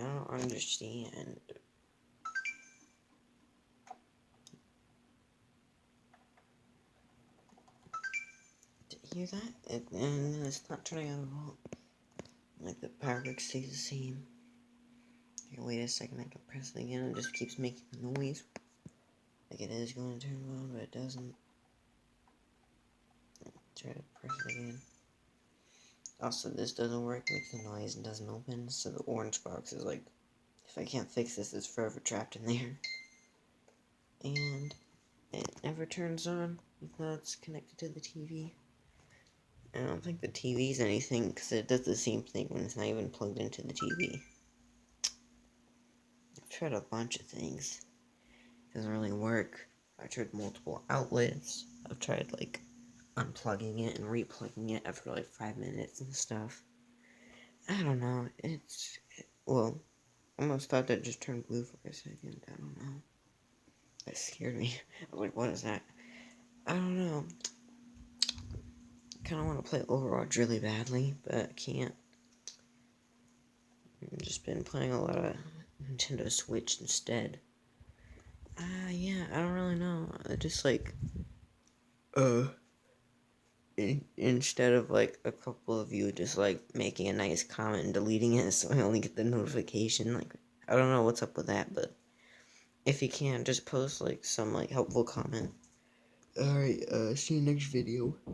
don't understand. Did you hear that? And it's not turning on at all. Like, the power brick stays the same. Okay, wait a second, I can press it again, it just keeps making noise. Like it is going to turn on, but it doesn't. Try to press it again. Also, this doesn't work, makes a noise and doesn't open, so the orange box is like, if I can't fix this, it's forever trapped in there. And it never turns on, even though it's connected to the TV. I don't think the TV's anything, because it does the same thing when it's not even plugged into the TV. I've tried a bunch of things. It doesn't really work. I tried multiple outlets. I've tried, like, unplugging it and replugging it after, like, 5 minutes and stuff. I don't know. Well, I almost thought that just turned blue for a second. I don't know. That scared me. I was like, what is that? I don't know. I kind of want to play Overwatch really badly, but I can't. I've just been playing a lot of Nintendo Switch instead. Yeah, I don't really know. I just like, instead of like a couple of you just like making a nice comment and deleting it so I only get the notification, like, I don't know what's up with that, but if you can, just post like some like helpful comment. Alright, see you next video.